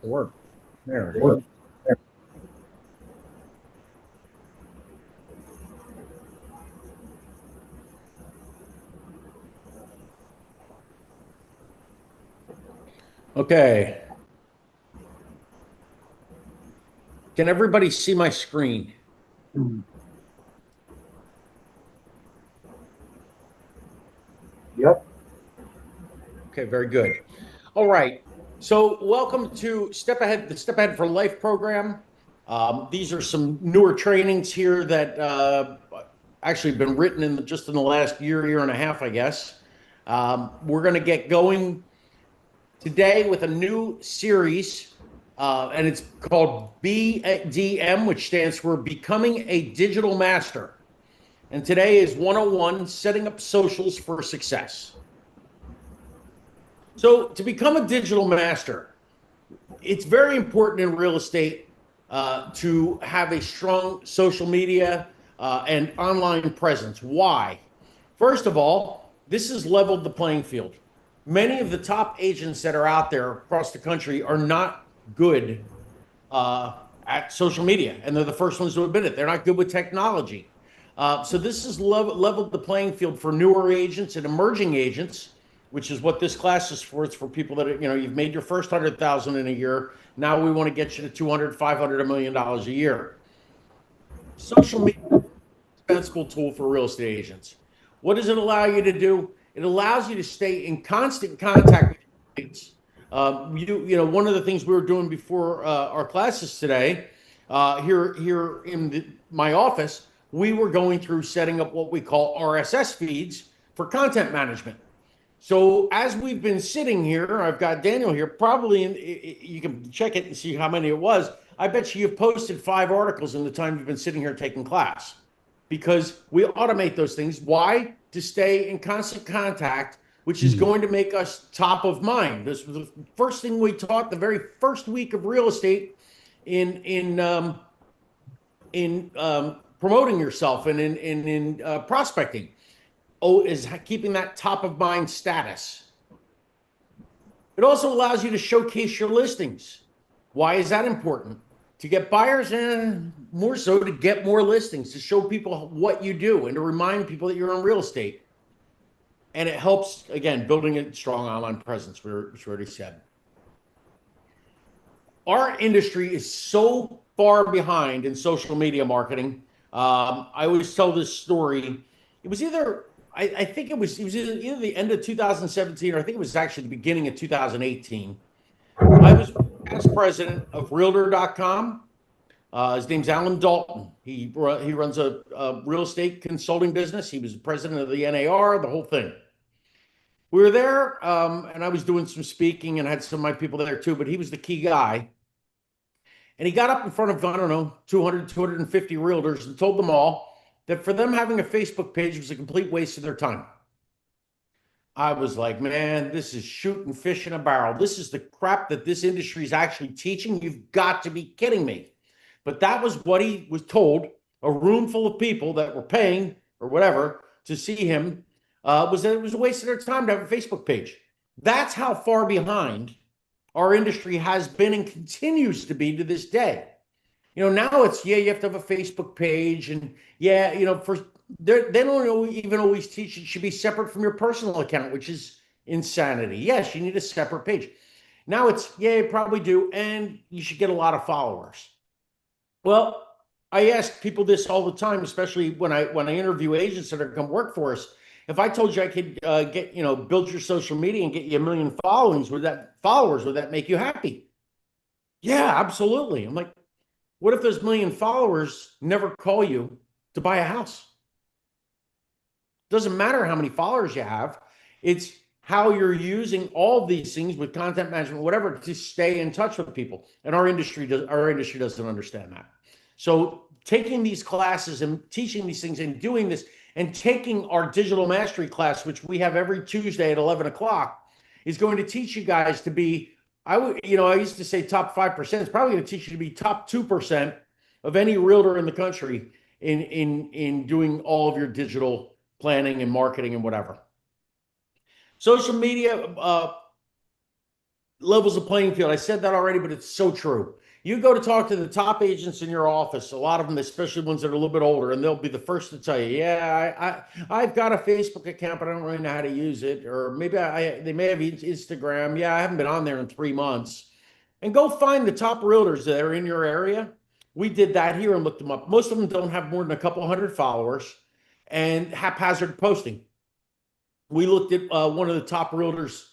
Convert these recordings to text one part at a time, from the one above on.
Work. There it is. Okay. Can everybody see my screen? Yep. Okay, very good. All right. So, welcome to the Step Ahead for Life program. These are some newer trainings here that actually have been written just in the last year and a half, I guess. We're going to get going today with a new series, and it's called BDM, which stands for Becoming a Digital Master. And today is 101, Setting Up Socials for Success. So, to become a digital master, it's very important in real estate to have a strong social media and online presence. Why? First of all, this has leveled the playing field. Many of the top agents that are out there across the country are not good at social media, and they're the first ones to admit it. They're not good with technology. So this has leveled the playing field for newer agents and emerging agents, which is what this class is for. It's for people that are, you've made your first 100,000 in a year. Now we want to get you to 200, 500, $1 million a year. Social media is an indispensable tool for real estate agents. What does it allow you to do? It allows you to stay in constant contact with your agents. One of the things we were doing before our classes today, here in my office, we were going through setting up what we call RSS feeds for content management. So as we've been sitting here, I've got Daniel here. You can check it and see how many it was. I bet you've posted 5 articles in the time you've been sitting here taking class, because we automate those things. Why? To stay in constant contact, which is going to make us top of mind. This was the first thing we taught the very first week of real estate in promoting yourself and in prospecting. Is keeping that top of mind status. It also allows you to showcase your listings. Why is that important? To get buyers, and more so to get more listings, to show people what you do and to remind people that you're in real estate. And it helps, again, building a strong online presence, which we already said. Our industry is so far behind in social media marketing. I always tell this story. It was either, I think it was either the end of 2017, or I think it was actually the beginning of 2018. I was past president of Realtor.com. His name's Alan Dalton. He runs a real estate consulting business. He was the president of the NAR, the whole thing. We were there, and I was doing some speaking and had some of my people there too, but he was the key guy. And he got up in front of, I don't know, 200, 250 realtors and told them all that for them having a Facebook page was a complete waste of their time. I was like, man, this is shooting fish in a barrel. This is the crap that this industry is actually teaching. You've got to be kidding me. But that was what he was told. A room full of people that were paying or whatever to see him was that it was a waste of their time to have a Facebook page. That's how far behind our industry has been and continues to be to this day. Now it's, yeah, you have to have a Facebook page, and yeah, they don't even always teach it should be separate from your personal account, which is insanity. Yes, you need a separate page. Now it's, yeah, you probably do, and you should get a lot of followers. Well, I ask people this all the time, especially when I interview agents that are come work for us. If I told you I could build your social media and get you 1 million would that make you happy? Yeah, absolutely. I'm like, what if those 1 million followers never call you to buy a house? Doesn't matter how many followers you have. It's how you're using all these things with content management, whatever, to stay in touch with people. And our industry doesn't understand that. So taking these classes and teaching these things and doing this and taking our digital mastery class, which we have every Tuesday at 11 o'clock, is going to teach you guys to be, I used to say top 5%. It's probably going to teach you to be top 2% of any realtor in the country in doing all of your digital planning and marketing and whatever. Social media, levels the playing field. I said that already, but it's so true. You go to talk to the top agents in your office, a lot of them, especially ones that are a little bit older, and they'll be the first to tell you, yeah, I've got a Facebook account, but I don't really know how to use it. Or maybe they may have Instagram. Yeah, I haven't been on there in 3 months. And go find the top realtors that are in your area. We did that here and looked them up. Most of them don't have more than a couple hundred followers and haphazard posting. We looked at one of the top realtors.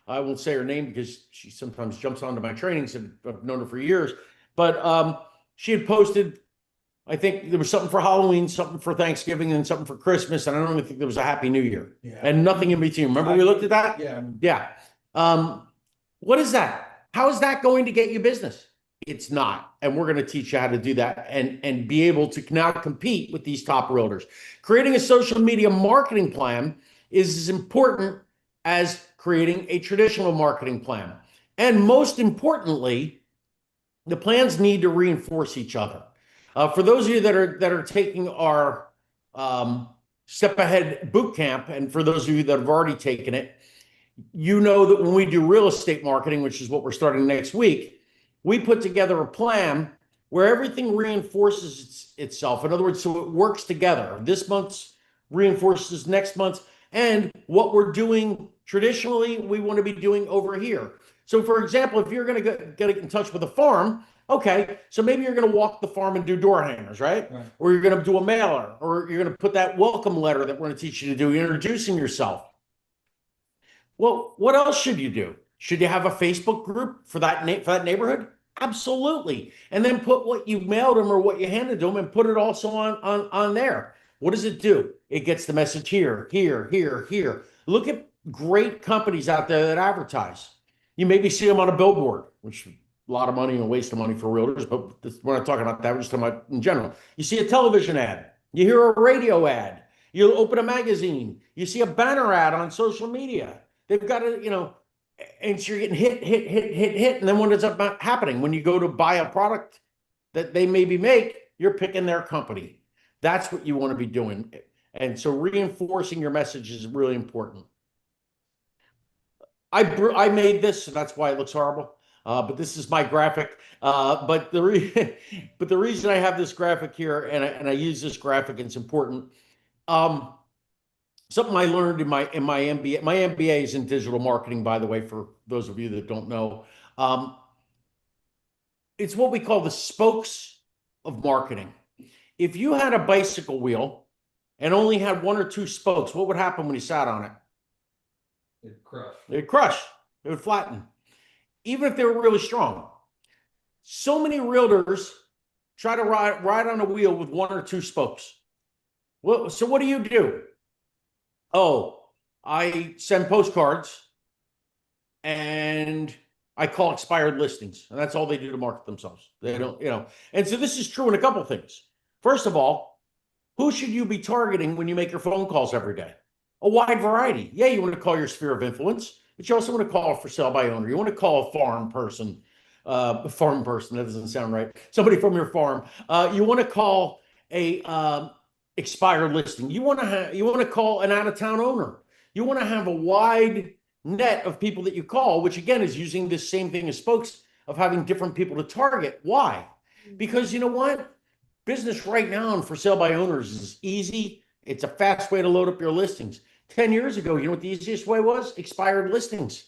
I won't say her name because she sometimes jumps onto my trainings, and I've known her for years. But she had posted, I think there was something for Halloween, something for Thanksgiving, and something for Christmas. And I don't even think there was a Happy New Year. Yeah. And nothing in between. Remember we looked at that? Yeah. Yeah. What is that? How is that going to get you business? It's not. And we're going to teach you how to do that and be able to now compete with these top realtors. Creating a social media marketing plan is as important as creating a traditional marketing plan. And most importantly, the plans need to reinforce each other. For those of you that are taking our Step Ahead boot camp, and for those of you that have already taken it, you know that when we do real estate marketing, which is what we're starting next week, we put together a plan where everything reinforces itself. In other words, so it works together. This month's reinforces next month's, and what we're doing traditionally, we want to be doing over here. So for example, if you're going to get in touch with a farm, okay, so maybe you're going to walk the farm and do door hangers, right? Or you're going to do a mailer, or you're going to put that welcome letter that we're going to teach you to do, introducing yourself. Well, what else should you do? Should you have a Facebook group for that neighborhood? Absolutely. And then put what you mailed them or what you handed to them and put it also on there. What does it do? It gets the message here, here, here, here. Look at great companies out there that advertise. You maybe see them on a billboard, which is a lot of money and a waste of money for realtors, but we're not talking about that. We're just talking about in general. You see a television ad. You hear a radio ad. You open a magazine. You see a banner ad on social media. They've got to, and so you're getting hit. And then what ends up happening when you go to buy a product that they maybe make, you're picking their company. That's what you want to be doing. And so reinforcing your message is really important. I made this, so that's why it looks horrible. But this is my graphic. But the reason I have this graphic here, and I use this graphic, and it's important. Something I learned in my MBA. My MBA is in digital marketing, by the way, for those of you that don't know. It's what we call the spokes of marketing. If you had a bicycle wheel and only had one or two spokes, what would happen when you sat on it? It'd crush. It'd crush. It would flatten. Even if they were really strong. So many realtors try to ride on a wheel with one or two spokes. Well, so what do? Oh, I send postcards and I call expired listings. And that's all they do to market themselves. They don't, And so this is true in a couple of things. First of all, who should you be targeting when you make your phone calls every day? A wide variety. Yeah, you want to call your sphere of influence, but you also want to call for sale by owner. You want to call a farm person, that doesn't sound right. Somebody from your farm. You want to call a expired listing. You want to call an out-of-town owner. You want to have a wide net of people that you call, which again is using this same thing as spokes of having different people to target. Why? Because you know what? Business right now and for sale by owners is easy. It's a fast way to load up your listings. 10 years ago, you know what the easiest way was? Expired listings.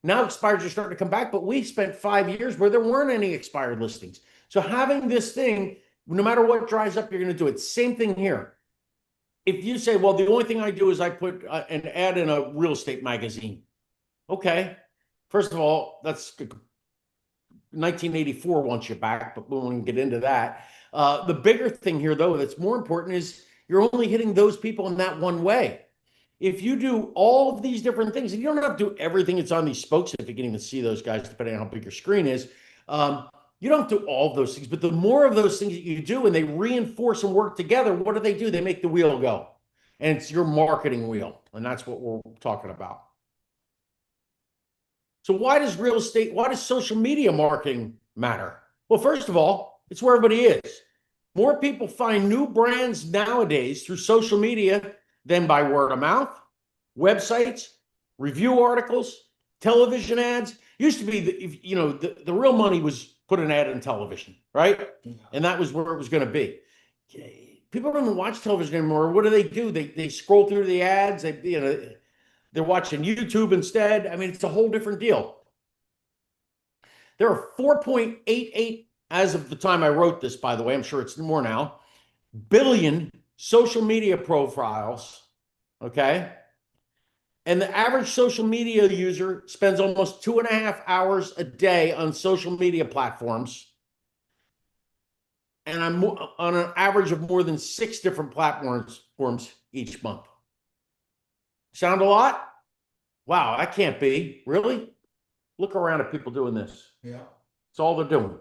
Now expireds are starting to come back, but we spent 5 years where there weren't any expired listings. So having this thing, no matter what dries up, you're going to do it. Same thing here. If you say, well, the only thing I do is I put an ad in a real estate magazine. Okay. First of all, that's 1984 wants you back, but we won't get into that. The bigger thing here, though, that's more important is you're only hitting those people in that one way. If you do all of these different things, and you don't have to do everything that's on these spokes, if you can even see those guys, depending on how big your screen is, you don't have to do all of those things, but the more of those things that you do and they reinforce and work together, what do? They make the wheel go. And it's your marketing wheel. And that's what we're talking about. So why does social media marketing matter? Well, first of all, it's where everybody is. More people find new brands nowadays through social media than by word of mouth, websites, review articles, television ads. Used to be, the real money was put an ad in television, right? And that was where it was going to be. People don't even watch television anymore. What do? They scroll through the ads. They're watching YouTube instead. I mean, it's a whole different deal. There are 4.88, as of the time I wrote this, by the way, I'm sure it's more now, billion social media profiles, okay? And the average social media user spends almost 2.5 hours a day on social media platforms. And I'm on an average of more than 6 different platforms each month. Sound a lot? Wow, that can't be. Really? Look around at people doing this. Yeah, It's all they're doing,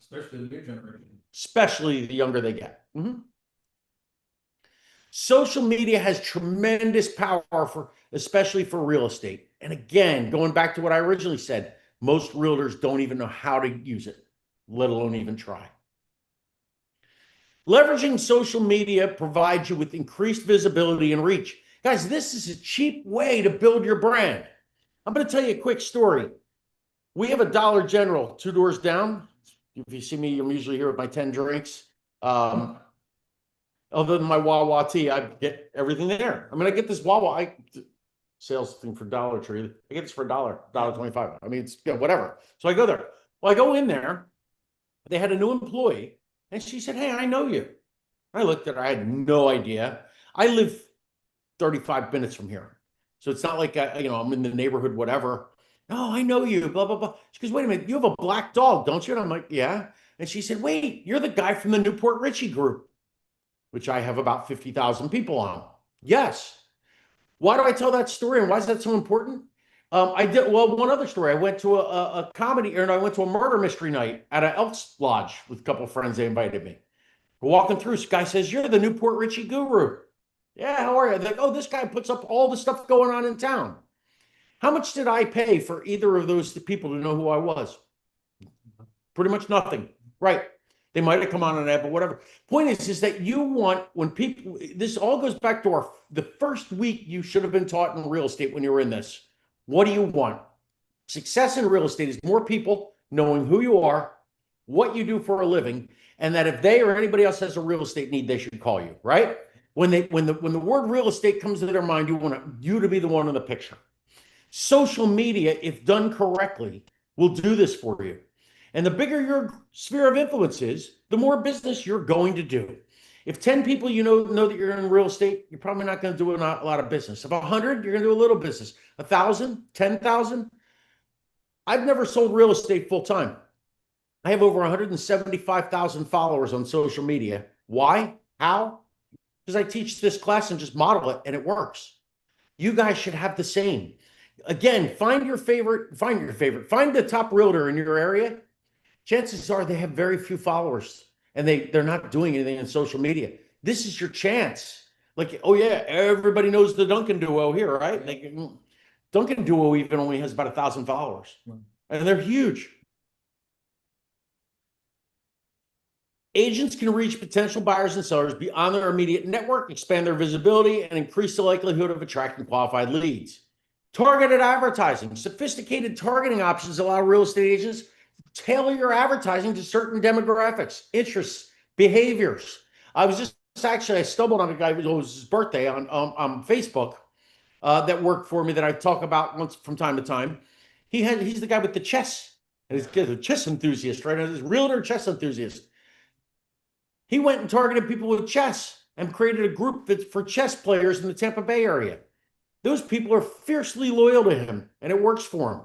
especially the new generation. especially the younger they get. Social media has tremendous power especially for real estate. And again, going back to what I originally said, most realtors don't even know how to use it, let alone even try. Leveraging social media provides you with increased visibility and reach. Guys, this is a cheap way to build your brand. I'm going to tell you a quick story. We have a Dollar General 2 doors down. If you see me, I'm usually here with my 10 drinks. Other than my Wawa tea, I get everything there. I mean, I get this Wawa sales thing for Dollar Tree. I get this for $1.25. I mean, it's whatever. So I go there. Well, I go in there. They had a new employee, and she said, "Hey, I know you." I looked at her. I had no idea. I live 35 minutes from here, so it's not like I'm in the neighborhood, whatever. "Oh, I know you." Blah blah blah. She goes, "Wait a minute. You have a black dog, don't you?" And I'm like, "Yeah." And she said, "Wait, you're the guy from the Newport Richie group, which I have about 50,000 people on." Yes. Why do I tell that story, and why is that so important? I did one other story. I went to a comedy, or no, I went to a murder mystery night at an Elks Lodge with a couple of friends. They invited me. We're walking through. This guy says, "You're the Newport Richie guru." "Yeah, how are you?" They're like, "Oh, this guy puts up all the stuff going on in town." How much did I pay for either of those people to know who I was? Pretty much nothing. Right. They might have come on an ad, but whatever. Point is that you want, when people, this all goes back to the first week you should have been taught in real estate when you were in this. What do you want? Success in real estate is more people knowing who you are, what you do for a living, and that if they or anybody else has a real estate need, they should call you, right? When the word real estate comes to their mind, you want you to be the one in the picture. Social media, if done correctly, will do this for you. And the bigger your sphere of influence is, the more business you're going to do. If 10 people know that you're in real estate, you're probably not going to do a lot of business. If 100, you're going to do a little business. 1,000, 10,000. I've never sold real estate full time. I have over 175,000 followers on social media. Why? How? Because I teach this class and just model it, and it works. You guys should have the same. Again, find the top realtor in your area. Chances are they have very few followers, and they're not doing anything in social media. This is your chance. Like, oh yeah, everybody knows the Duncan duo here, right? Duncan duo even only has about 1,000 followers, and they're huge. Agents can reach potential buyers and sellers beyond their immediate network, expand their visibility, and increase the likelihood of attracting qualified leads. Targeted advertising. Sophisticated targeting options allow real estate agents to tailor your advertising to certain demographics, interests, behaviors. I stumbled on a guy, it was his birthday on Facebook, that worked for me that I talk about once from time to time. He's the guy with the chess, and he's a chess enthusiast, right? He's a realtor chess enthusiast. He went and targeted people with chess and created a group for chess players in the Tampa Bay area. Those people are fiercely loyal to him, and it works for him.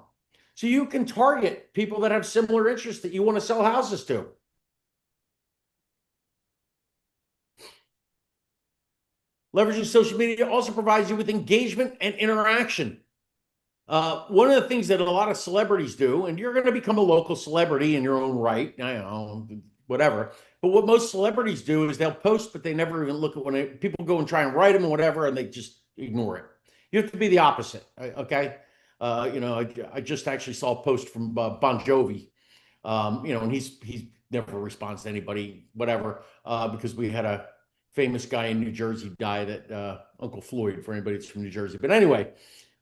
So you can target people that have similar interests that you want to sell houses to. Leveraging social media also provides you with engagement and interaction. One of the things that a lot of celebrities do, and you're going to become a local celebrity in your own right, I don't know, whatever. But what most celebrities do is they'll post, but they never even look at when people go and try and write them and whatever, and they just ignore it. You have to be the opposite, okay? I just actually saw a post from Bon Jovi, and he's never responds to anybody, whatever, because we had a famous guy in New Jersey die, that Uncle Floyd, for anybody that's from New Jersey. But anyway,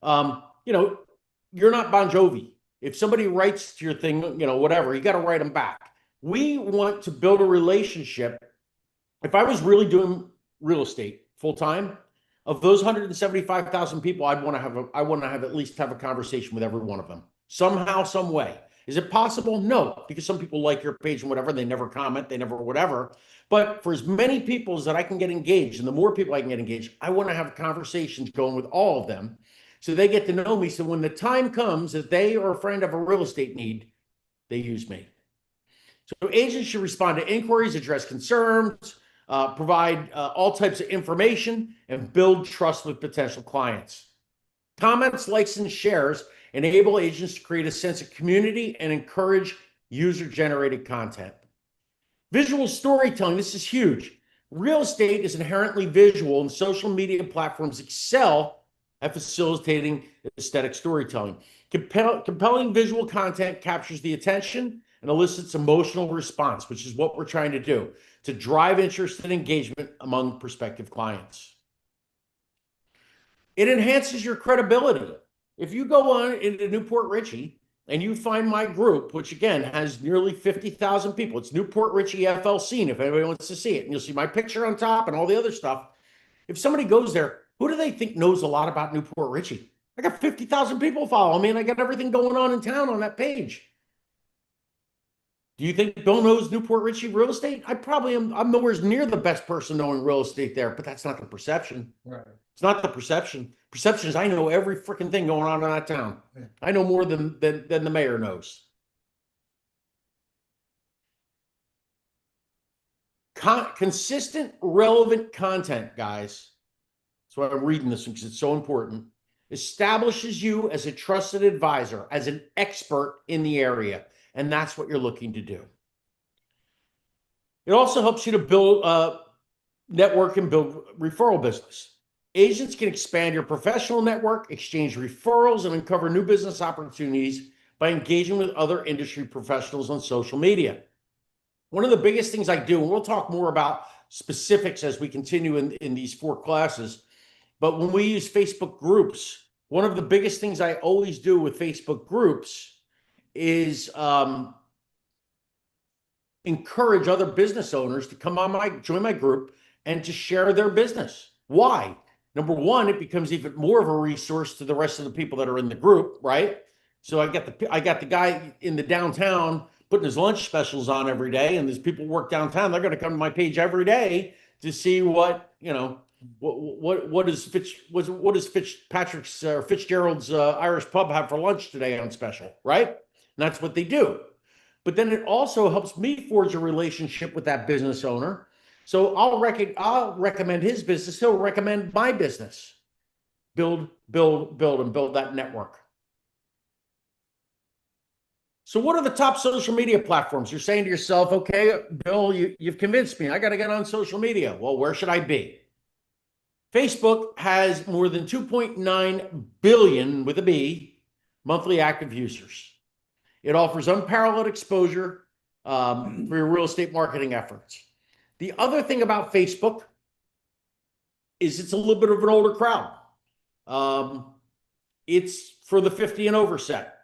you're not Bon Jovi. If somebody writes to your thing, whatever, you got to write them back. We want to build a relationship. If I was really doing real estate full time, of those 175,000 people, I want to have at least have a conversation with every one of them somehow, some way. Is it possible? No, because some people like your page and whatever, they never comment, they never whatever. But for as many people as that I can get engaged, and the more people I can get engaged, I want to have conversations going with all of them so they get to know me. So when the time comes that they or a friend have a real estate need, they use me. So agents should respond to inquiries, address concerns, provide all types of information, and build trust with potential clients. Comments, likes, and shares enable agents to create a sense of community and encourage user-generated content. Visual storytelling, this is huge. Real estate is inherently visual, and social media platforms excel at facilitating aesthetic storytelling. Compelling visual content captures the attention and elicits emotional response, which is what we're trying to do, to drive interest and engagement among prospective clients. It enhances your credibility. If you go on into Newport Richey and you find my group, which again has nearly 50,000 people, it's Newport Richey FLC, if anybody wants to see it, and you'll see my picture on top and all the other stuff. If somebody goes there, who do they think knows a lot about Newport Richey? I got 50,000 people follow me, and I got everything going on in town on that page. Do you think Bill knows Newport Richey real estate? I probably am. I'm nowhere near the best person knowing real estate there, but that's not the perception. Right. It's not the perception. Perception is I know every freaking thing going on in that town. Yeah. I know more than the mayor knows. Consistent, relevant content, guys. That's why I'm reading this because it's so important. Establishes you as a trusted advisor, as an expert in the area. And that's what you're looking to do. It also helps you to build network and build referral business. Agents can expand your professional network, exchange referrals, and uncover new business opportunities by engaging with other industry professionals on social media. One of the biggest things I do, and we'll talk more about specifics as we continue in these 4 classes, but when we use Facebook groups, one of the biggest things I always do with Facebook groups is encourage other business owners to come on join my group and to share their business. Why? Number one, it becomes even more of a resource to the rest of the people that are in the group, right? So I got the guy in the downtown putting his lunch specials on every day, and there's people work downtown. They're going to come to my page every day to see what is Fitzpatrick's or Fitzgerald's Irish Pub have for lunch today on special, right? And that's what they do. But then it also helps me forge a relationship with that business owner. So I'll recommend his business. He'll recommend my business. Build, and build that network. So what are the top social media platforms? You're saying to yourself, okay, Bill, you've convinced me. I got to get on social media. Well, where should I be? Facebook has more than 2.9 billion, with a B, monthly active users. It offers unparalleled exposure for your real estate marketing efforts. The other thing about Facebook is it's a little bit of an older crowd. It's for the 50 and over set.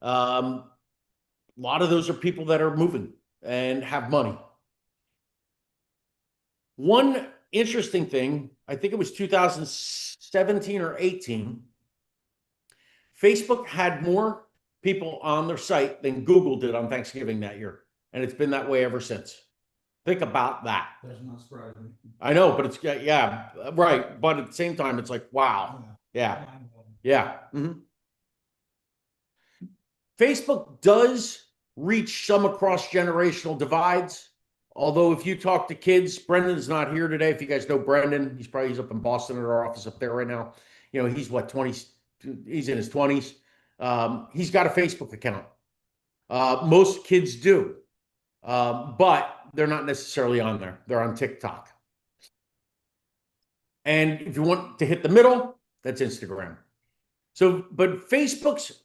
A lot of those are people that are moving and have money. One interesting thing, I think it was 2017 or 18, Facebook had more people on their site than Google did on Thanksgiving that year. And it's been that way ever since. Think about that. That's not surprising. I know, but it's, yeah, right. But at the same time, it's like, wow. Yeah. Yeah. Mm-hmm. Facebook does reach some across generational divides. Although if you talk to kids, Brendan's not here today. If you guys know Brendan, he's up in Boston at our office up there right now. He's what, 20, he's in his 20s. He's got a Facebook account. Most kids do, but they're not necessarily on there. They're on TikTok. And if you want to hit the middle, that's Instagram. So, but Facebook's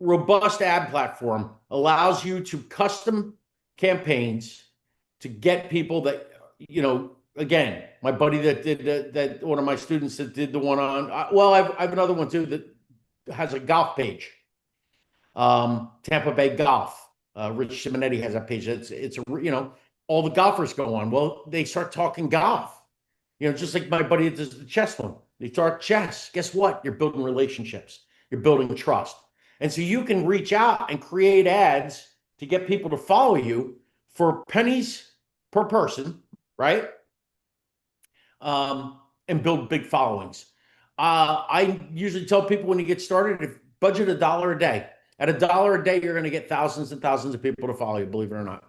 robust ad platform allows you to custom campaigns to get people that, again, my buddy that did that, one of my students that did the one on, well, I have another one too that has a golf page. Tampa Bay Golf. Rich Simonetti has a page. All the golfers go on. Well, they start talking golf. Just like my buddy does the chess one. They start chess. Guess what? You're building relationships. You're building trust. And so you can reach out and create ads to get people to follow you for pennies per person, right? And build big followings. I usually tell people when you get started, if budget $1 a day. At $1 a day, you're going to get thousands and thousands of people to follow you, believe it or not.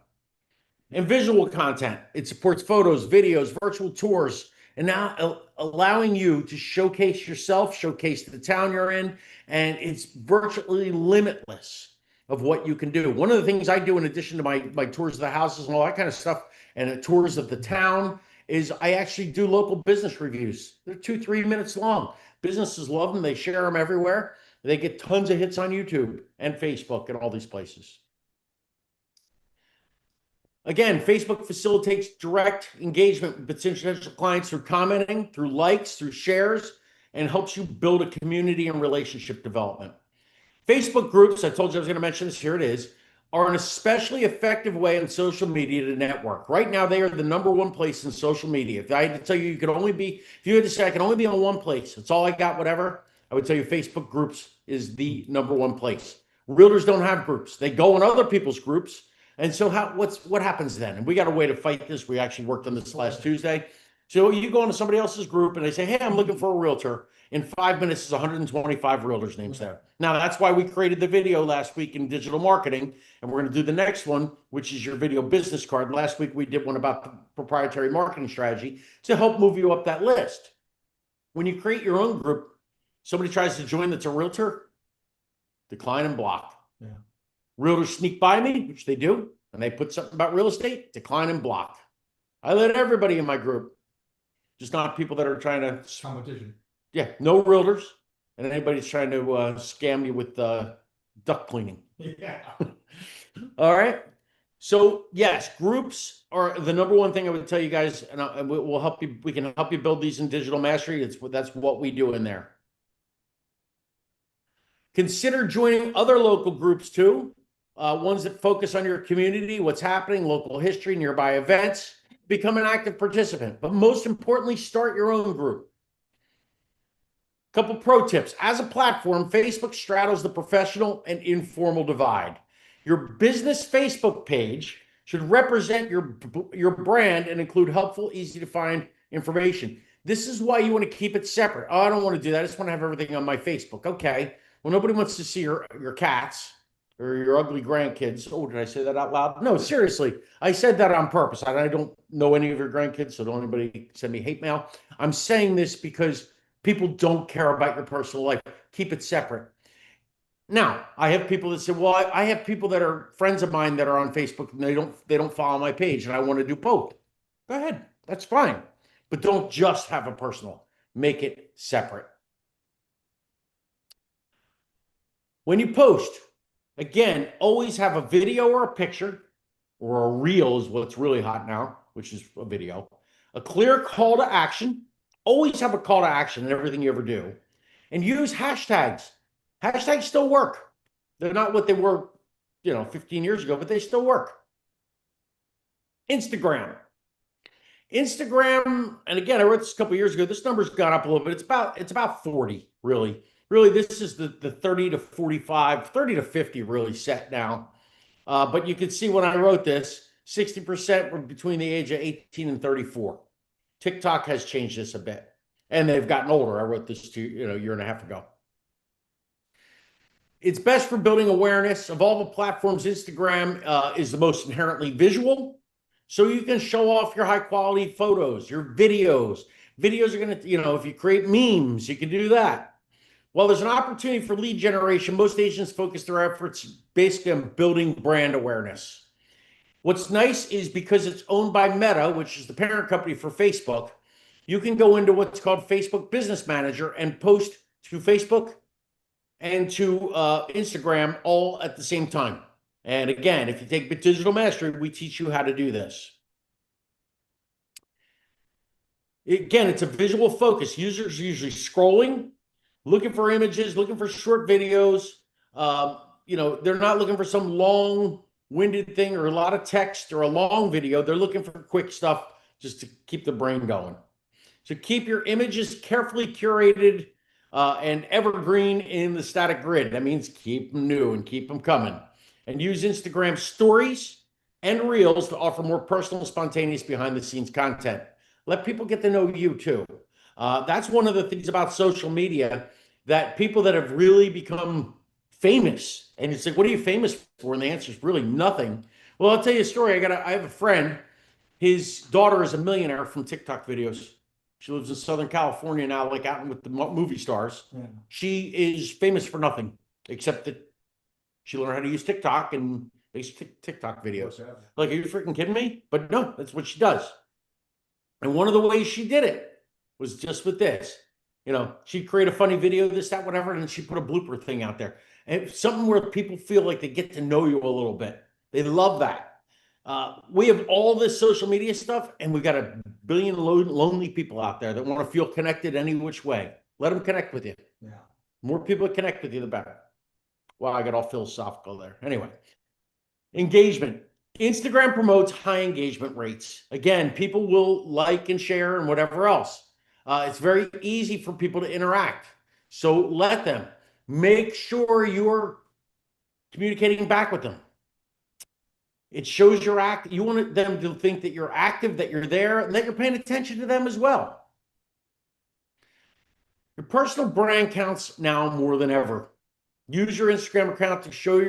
And visual content. It supports photos, videos, virtual tours, and now allowing you to showcase yourself, showcase the town you're in, and it's virtually limitless of what you can do. One of the things I do in addition to my tours of the houses and all that kind of stuff and tours of the town is I actually do local business reviews. They're 2-3 minutes long. Businesses love them. They share them everywhere. They get tons of hits on YouTube and Facebook and all these places. Again, Facebook facilitates direct engagement with potential clients through commenting, through likes, through shares, and helps you build a community and relationship development. Facebook groups, I told you I was going to mention this, here it is, are an especially effective way on social media to network. Right now, they are the #1 place in social media. If I had to tell you, if you had to say I can only be on one place, that's all I got, whatever, I would tell you Facebook groups is the #1 place. Realtors don't have groups. They go in other people's groups. And so what happens then? And we got a way to fight this. We actually worked on this last Tuesday. So you go into somebody else's group and they say, hey, I'm looking for a realtor. In 5 minutes, there's 125 realtors' names there. Now, that's why we created the video last week in digital marketing. And we're going to do the next one, which is your video business card. Last week, we did one about the proprietary marketing strategy to help move you up that list. When you create your own group, somebody tries to join that's a realtor, decline and block. Yeah. Realtors sneak by me, which they do, and they put something about real estate, decline and block. I let everybody in my group, just not people that are trying to. Competition. Yeah, no realtors, and anybody's trying to scam you with duct cleaning. Yeah. All right. So yes, groups are the #1 thing I would tell you guys, and we'll help you. We can help you build these in digital mastery. That's what we do in there. Consider joining other local groups too. Ones that focus on your community, what's happening, local history, nearby events. Become an active participant. But most importantly, start your own group. Couple pro tips. As a platform, Facebook straddles the professional and informal divide. Your business Facebook page should represent your brand and include helpful, easy to find information. This is why you want to keep it separate. Oh, I don't want to do that. I just want to have everything on my Facebook. Okay. Well, nobody wants to see your cats or your ugly grandkids. Oh, did I say that out loud? No, seriously. I said that on purpose. I don't know any of your grandkids, so don't anybody send me hate mail. I'm saying this because people don't care about your personal life. Keep it separate. Now, I have people that say, well, I have people that are friends of mine that are on Facebook and they don't follow my page and I want to do both. Go ahead. That's fine. But don't just have a personal. Make it separate. When you post, again, always have a video or a picture, or a reel is what's really hot now, which is a video. A clear call to action. Always have a call to action in everything you ever do. And use hashtags. Hashtags still work. They're not what they were, 15 years ago, but they still work. Instagram. Instagram, and again, I wrote this a couple years ago. This number's gone up a little bit. It's about 40, really. Really, this is the 30 to 45, 30 to 50 really set now. But you can see when I wrote this, 60% were between the age of 18 and 34. TikTok has changed this a bit, and they've gotten older. I wrote this a year and a half ago. It's best for building awareness. Of all the platforms, Instagram is the most inherently visual. So you can show off your high quality photos, your videos. Videos are going to, if you create memes, you can do that. While there's an opportunity for lead generation, most agents focus their efforts basically on building brand awareness. What's nice is because it's owned by Meta, which is the parent company for Facebook, you can go into what's called Facebook Business Manager and post to Facebook and to Instagram all at the same time. And again, if you take Digital Mastery, we teach you how to do this. Again, it's a visual focus. Users are usually scrolling, looking for images, looking for short videos. they're not looking for some long-winded thing or a lot of text or a long video. They're looking for quick stuff just to keep the brain going. So keep your images carefully curated and evergreen in the static grid. That means keep them new and keep them coming. And use Instagram stories and reels to offer more personal, spontaneous, behind the scenes content. Let people get to know you too. That's one of the things about social media, that people that have really become famous, and it's like, what are you famous for? And the answer is really nothing. Well, I'll tell you a story. I have a friend. His daughter is a millionaire from TikTok videos. She lives in Southern California now, like out with the movie stars. Yeah. She is famous for nothing except that she learned how to use TikTok and makes TikTok videos. Like, are you freaking kidding me? But no, that's what she does. And one of the ways she did it was just with this. She'd create a funny video, this, that, whatever, and she'd put a blooper thing out there. And it's something where people feel like they get to know you a little bit. They love that. We have all this social media stuff, and we've got a billion lonely people out there that want to feel connected any which way. Let them connect with you. Yeah. More people that connect with you, the better. Well, I got all philosophical there. Anyway, engagement. Instagram promotes high engagement rates. Again, people will like and share and whatever else. It's very easy for people to interact. So let them. Make sure you're communicating back with them. It shows you're active. You want them to think that you're active, that you're there, and that you're paying attention to them as well. Your personal brand counts now more than ever. Use your Instagram account to show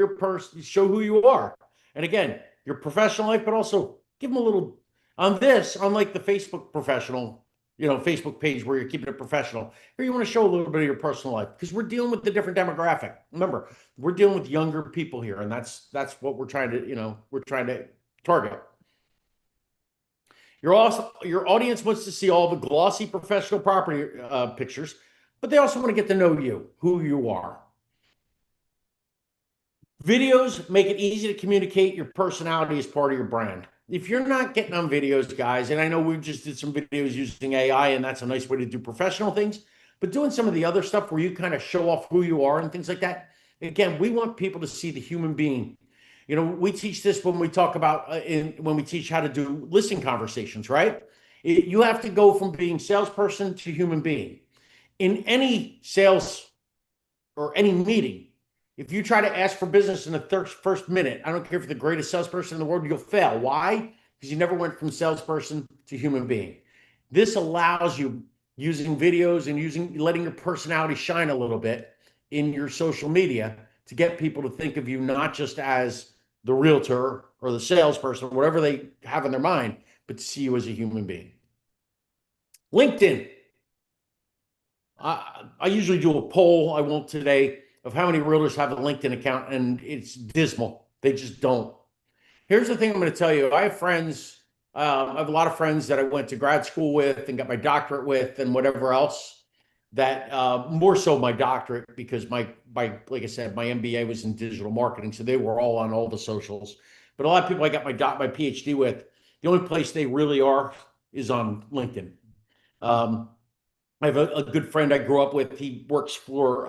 show who you are. And again, your professional life, but also give them a little on this, unlike the Facebook professional, Facebook page where you're keeping it professional. Here you want to show a little bit of your personal life, because we're dealing with the different demographic. Remember, we're dealing with younger people here, and that's what we're trying to target. Your audience wants to see all the glossy professional property pictures, but they also want to get to know you, who you are. Videos make it easy to communicate your personality as part of your brand. If you're not getting on videos, guys, and I know we just did some videos using AI, and that's a nice way to do professional things, but doing some of the other stuff where you kind of show off who you are and things like that, again, we want people to see the human being. We teach this when we talk about, when we teach how to do listing conversations, right? You have to go from being salesperson to human being. In any sales or any meeting, if you try to ask for business in the first minute, I don't care if you're the greatest salesperson in the world, you'll fail. Why? Because you never went from salesperson to human being. This allows you, using videos and letting your personality shine a little bit in your social media, to get people to think of you not just as the realtor or the salesperson or whatever they have in their mind, but to see you as a human being. LinkedIn. I usually do a poll. I won't today, of how many realtors have a LinkedIn account, and it's dismal. They just don't. Here's the thing I'm going to tell you. I have friends. I have a lot of friends that I went to grad school with and got my doctorate with and whatever else. That more so my doctorate, because like I said, my MBA was in digital marketing, so they were all on all the socials. But a lot of people I got my PhD with, the only place they really are is on LinkedIn. I have a good friend I grew up with. He works for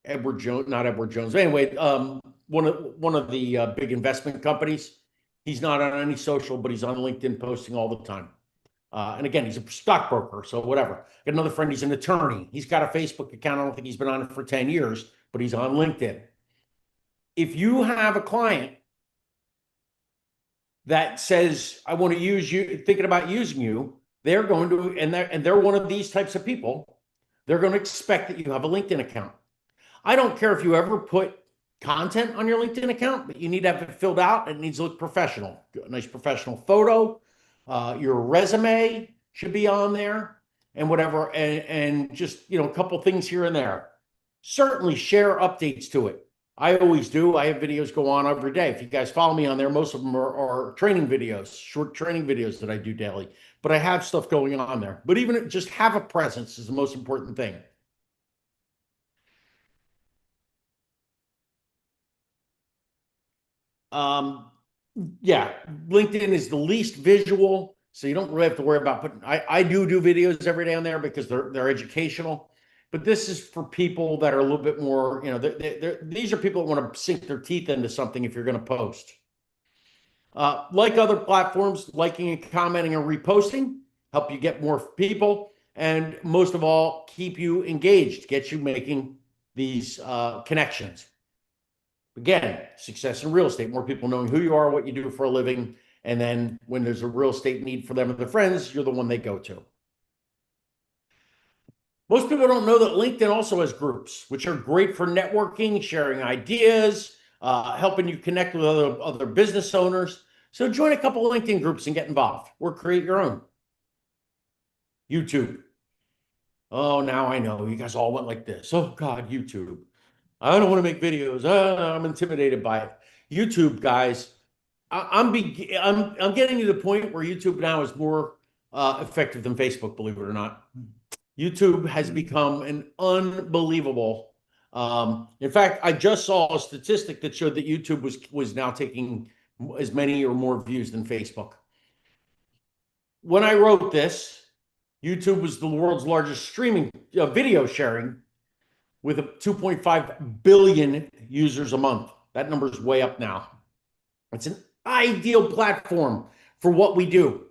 Edward Jones, not Edward Jones. Anyway, one of the big investment companies. He's not on any social, but he's on LinkedIn posting all the time. And again, he's a stockbroker, so whatever. Got another friend, he's an attorney. He's got a Facebook account. I don't think he's been on it for 10 years, but he's on LinkedIn. If you have a client that says, I want to use you, thinking about using you, they're going to, and they're one of these types of people, they're going to expect that you have a LinkedIn account. I don't care if you ever put content on your LinkedIn account, but you need to have it filled out. It needs to look professional. A nice professional photo. Your resume should be on there, and whatever, and just, a couple things here and there. Certainly share updates to it. I always do. I have videos go on every day. If you guys follow me on there, most of them are training videos, short training videos that I do daily. But I have stuff going on there. But even just have a presence is the most important thing. Yeah, LinkedIn is the least visual, so you don't really have to worry about putting. I do videos every day on there because they're educational. But this is for people that are a little bit more, these are people that want to sink their teeth into something if you're going to post. Like other platforms, liking and commenting and reposting help you get more people, and most of all, keep you engaged, get you making these connections. Again, success in real estate, more people knowing who you are, what you do for a living, and then when there's a real estate need for them and their friends, you're the one they go to. Most people don't know that LinkedIn also has groups, which are great for networking, sharing ideas, helping you connect with other business owners. So join a couple of LinkedIn groups and get involved, or create your own. YouTube. Oh, now I know. You guys all went like this. Oh, God, YouTube. I don't want to make videos. I'm intimidated by it. YouTube, guys, I'm getting to the point where YouTube now is more effective than Facebook, believe it or not. YouTube has become an unbelievable. In fact, I just saw a statistic that showed that YouTube was now taking as many or more views than Facebook. When I wrote this, YouTube was the world's largest streaming video sharing with 2.5 billion users a month. That number is way up now. It's an ideal platform for what we do.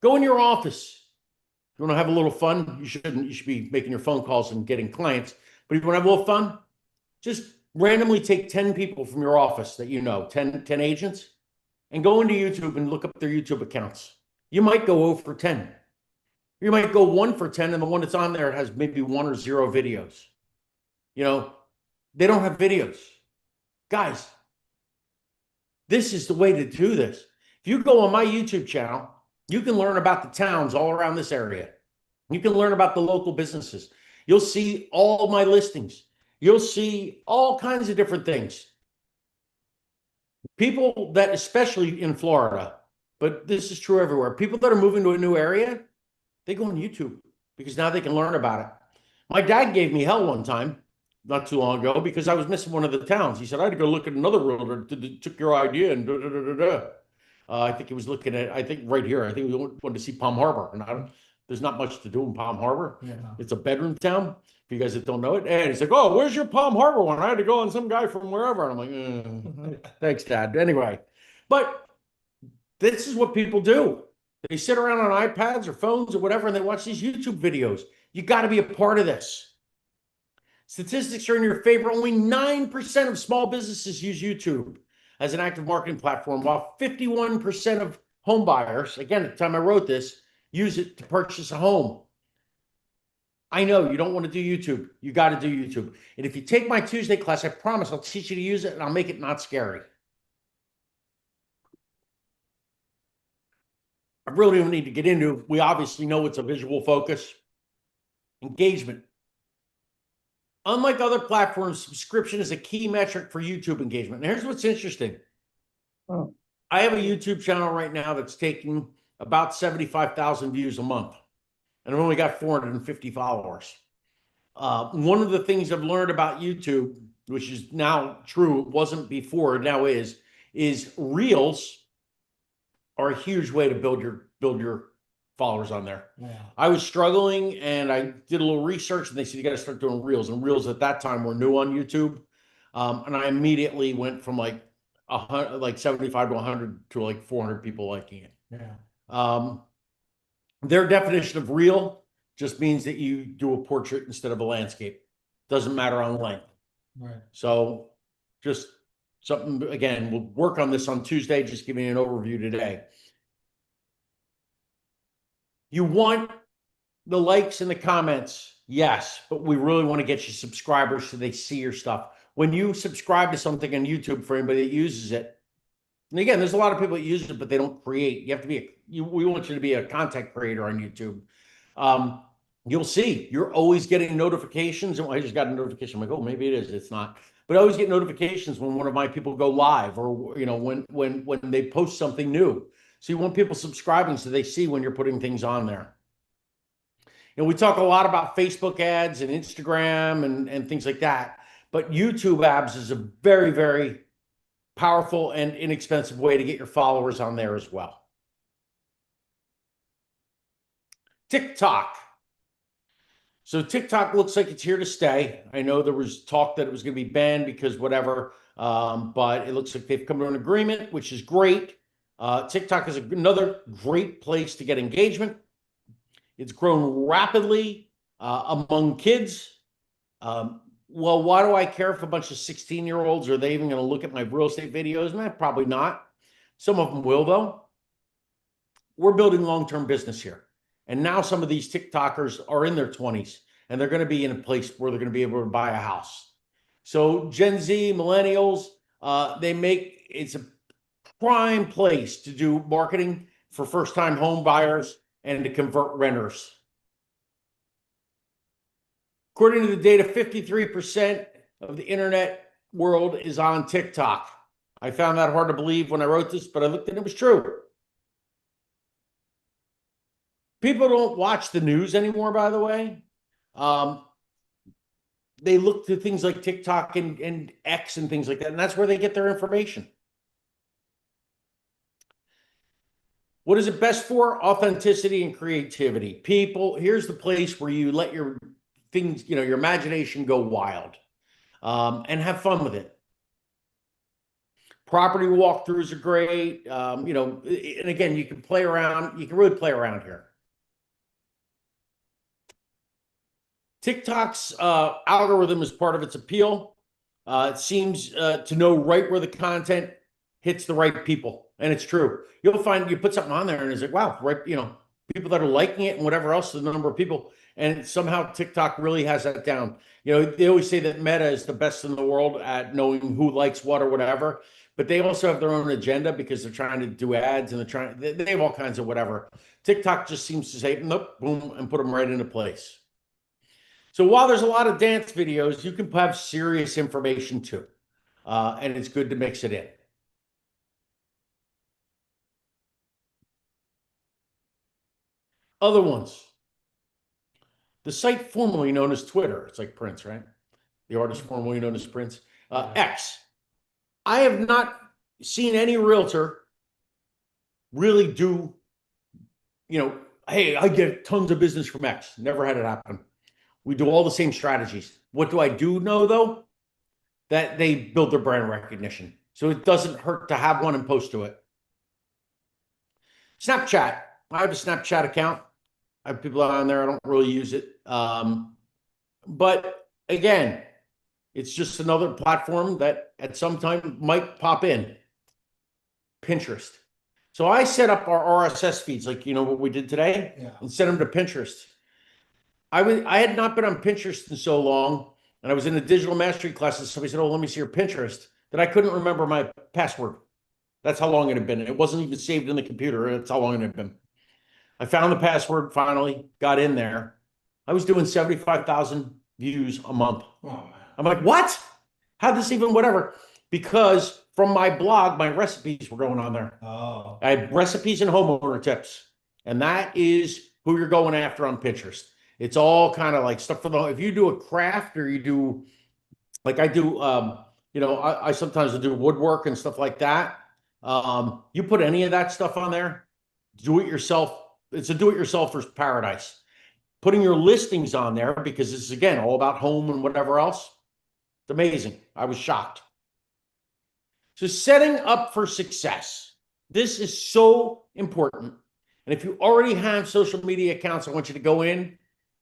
Go in your office. If you want to have a little fun, you shouldn't. You should be making your phone calls and getting clients. But if you want to have a little fun, just randomly take 10 people from your office that you know, 10 agents, and go into YouTube and look up their YouTube accounts. You might go 0 for 10. You might go 1 for 10, and the one that's on there has maybe 1 or 0 videos. They don't have videos. Guys, this is the way to do this. If you go on my YouTube channel, you can learn about the towns all around this area. You can learn about the local businesses. You'll see all my listings. You'll see all kinds of different things. People that, especially in Florida, but this is true everywhere, people that are moving to a new area, they go on YouTube because now they can learn about it. My dad gave me hell one time, not too long ago, because I was missing one of the towns. He said, I had to go look at another realtor that took your idea and da, da, da, da, da. I think he was looking at, I think right here, I think we wanted to see Palm Harbor. And there's not much to do in Palm Harbor. Yeah. It's a bedroom town, for you guys that don't know it. And he's like, oh, where's your Palm Harbor one? I had to go on some guy from wherever. And I'm like, thanks, Dad. Anyway, but this is what people do. They sit around on iPads or phones or whatever, and they watch these YouTube videos. You got to be a part of this. Statistics are in your favor. Only 9% of small businesses use YouTube as an active marketing platform, while 51% of home buyers, again, at the time I wrote this, use it to purchase a home. I know you don't want to do YouTube. You got to do YouTube. And if you take my Tuesday class, I promise I'll teach you to use it, and I'll make it not scary. I really don't need to get into, we obviously know it's a visual focus. Engagement. Unlike other platforms, subscription is a key metric for YouTube engagement. And here's what's interesting. Oh. I have a YouTube channel right now that's taking about 75,000 views a month, and I've only got 450 followers. One of the things I've learned about YouTube, which is now true, it wasn't before, now is Reels are a huge way to build your followers on there. Yeah. I was struggling, and I did a little research, and they said you got to start doing Reels. And Reels at that time were new on YouTube, and I immediately went from like 75 to 100 to like 400 people liking it. Yeah. Their definition of Reel just means that you do a portrait instead of a landscape. Doesn't matter on length. Right. So just something, again, we'll work on this on Tuesday, just giving you an overview today. You want the likes and the comments, yes, but we really want to get you subscribers so they see your stuff. When you subscribe to something on YouTube, for anybody that uses it, and again, there's a lot of people that use it, but they don't create. You have to be, we want you to be a content creator on YouTube. You'll see, you're always getting notifications. And I just got a notification. I'm like, oh, maybe it is. It's not. But I always get notifications when one of my people go live, or when they post something new. So you want people subscribing so they see when you're putting things on there. We talk a lot about Facebook ads and Instagram and things like that, but YouTube ads is a very, very powerful and inexpensive way to get your followers on there as well. TikTok. So TikTok looks like it's here to stay. I know there was talk that it was going to be banned because whatever, but it looks like they've come to an agreement, which is great. TikTok is another great place to get engagement. It's grown rapidly among kids. Well, why do I care if a bunch of 16-year-olds are they even going to look at my real estate videos? Probably not. Some of them will, though. We're building long-term business here. And now some of these TikTokers are in their 20s and they're going to be in a place where they're going to be able to buy a house. So Gen Z, millennials, it's a prime place to do marketing for first-time home buyers and to convert renters. According to the data, 53% of the internet world is on TikTok. I found that hard to believe when I wrote this, but I looked and it was true. People don't watch the news anymore, by the way. They look to things like TikTok and X and things like that, and that's where they get their information. What is it best for? Authenticity and creativity. People, here's the place where you let your things, your imagination go wild, and have fun with it. Property walkthroughs are great. And again, you can play around. You can really play around here. TikTok's algorithm is part of its appeal. It seems to know right where the content hits the right people, and it's true. You'll find you put something on there, and it's like, wow, right? People that are liking it and whatever else, the number of people, and somehow TikTok really has that down. They always say that Meta is the best in the world at knowing who likes what or whatever, but they also have their own agenda because they're trying to do ads and they have all kinds of whatever. TikTok just seems to say, nope, boom, and put them right into place. So while there's a lot of dance videos, you can have serious information too. And it's good to mix it in. Other ones. The site formerly known as Twitter. It's like Prince, right? The artist formerly known as Prince. X. I have not seen any realtor really do, hey, I get tons of business from X. Never had it happen. We do all the same strategies. What do I do know, though? That they build their brand recognition. So it doesn't hurt to have one and post to it. Snapchat. I have a Snapchat account. I have people on there. I don't really use it. But again, it's just another platform that at some time might pop in. Pinterest. So I set up our RSS feeds, like what we did today, and sent them to Pinterest. I had not been on Pinterest in so long, and I was in a digital mastery class, and somebody said, "Oh, let me see your Pinterest," that I couldn't remember my password. That's how long it had been. It wasn't even saved in the computer. That's how long it had been. I found the password finally, got in there. I was doing 75,000 views a month. Oh, man. I'm like, what? How'd this even whatever? Because from my blog, my recipes were going on there. Oh. I had recipes and homeowner tips. And that is who you're going after on Pinterest. It's all kind of like stuff for if you do a craft or you do, like I do, I sometimes do woodwork and stuff like that. You put any of that stuff on there, do it yourself. It's a do-it-yourselfer's paradise. Putting your listings on there, because this is, again, all about home and whatever else. It's amazing. I was shocked. So setting up for success. This is so important. And if you already have social media accounts, I want you to go in,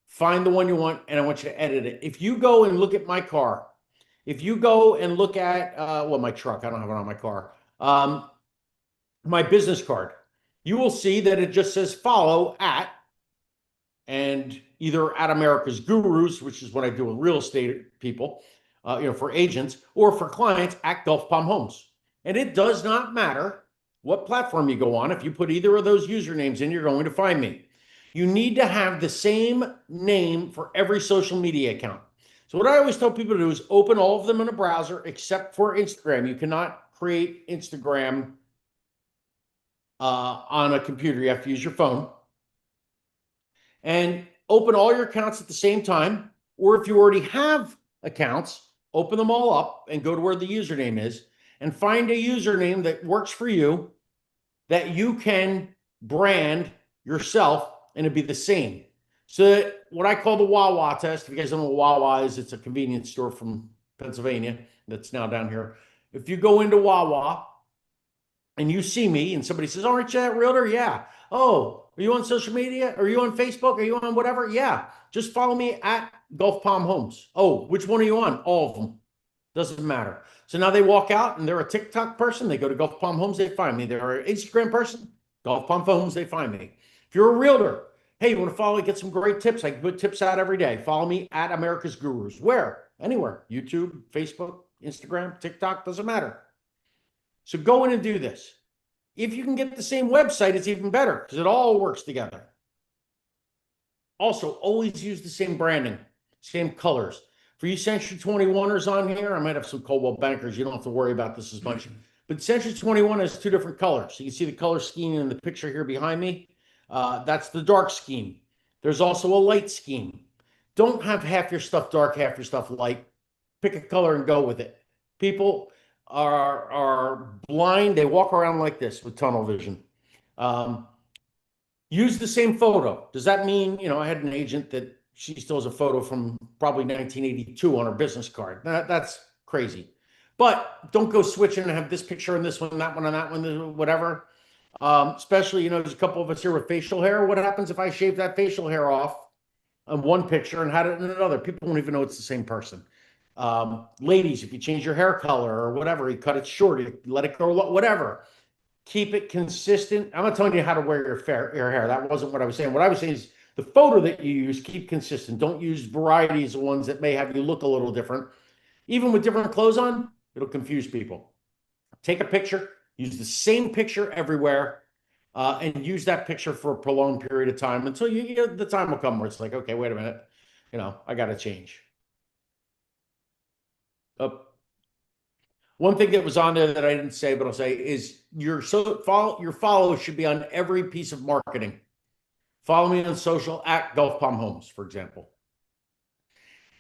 find the one you want, and I want you to edit it. If you go and look at my car, if you go and look at, my truck, I don't have it on my car, my business card, you will see that it just says follow at, and either at America's Gurus, which is what I do with real estate people, for agents, or for clients at Gulf Palm Homes. And it does not matter what platform you go on. If you put either of those usernames in, you're going to find me. You need to have the same name for every social media account. So what I always tell people to do is open all of them in a browser except for Instagram. You cannot create Instagram on a computer. You have to use your phone. And open all your accounts at the same time. Or if you already have accounts, open them all up and go to where the username is and find a username that works for you that you can brand yourself and it'd be the same. So what I call the Wawa test, if you guys don't know what Wawa is, it's a convenience store from Pennsylvania that's now down here. If you go into Wawa and you see me and somebody says, aren't you that realtor? Yeah. Oh, are you on social media? Are you on Facebook? Are you on whatever? Yeah. Just follow me at Gulf Palm Homes. Oh, which one are you on? All of them. Doesn't matter. So now they walk out and they're a TikTok person. They go to Gulf Palm Homes, they find me. They're an Instagram person, Gulf Palm Homes, they find me. If you're a realtor, hey, you want to follow me, get some great tips. I put tips out every day. Follow me at America's Gurus. Where? Anywhere. YouTube, Facebook, Instagram, TikTok, doesn't matter. So go in and do this. If you can get the same website, it's even better because it all works together. Also, always use the same branding, same colors. For you Century 21ers on here, I might have some Coldwell Bankers. You don't have to worry about this as much. But Century 21 has two different colors. So you can see the color scheme in the picture here behind me. That's the dark scheme. There's also a light scheme. Don't have half your stuff dark, half your stuff light. Pick a color and go with it. People are blind. They walk around like this with tunnel vision. Use the same photo. Does that mean, I had an agent that she still has a photo from probably 1982 on her business card. That's crazy. But don't go switching and have this picture and this one, that one, and that one, whatever. Especially, there's a couple of us here with facial hair. What happens if I shave that facial hair off on one picture and had it in another? People won't even know it's the same person. Ladies, if you change your hair color or whatever, you cut it short, you let it grow, whatever. Keep it consistent. I'm not telling you how to wear your hair. That wasn't what I was saying. What I was saying is the photo that you use, keep consistent. Don't use varieties of ones that may have you look a little different. Even with different clothes on, it'll confuse people. Take a picture, use the same picture everywhere, and use that picture for a prolonged period of time until the time will come where it's like, okay, wait a minute, I got to change. One thing that was on there that I didn't say, but I'll say is your follow should be on every piece of marketing. Follow me on social at Gulf Palm Homes, for example.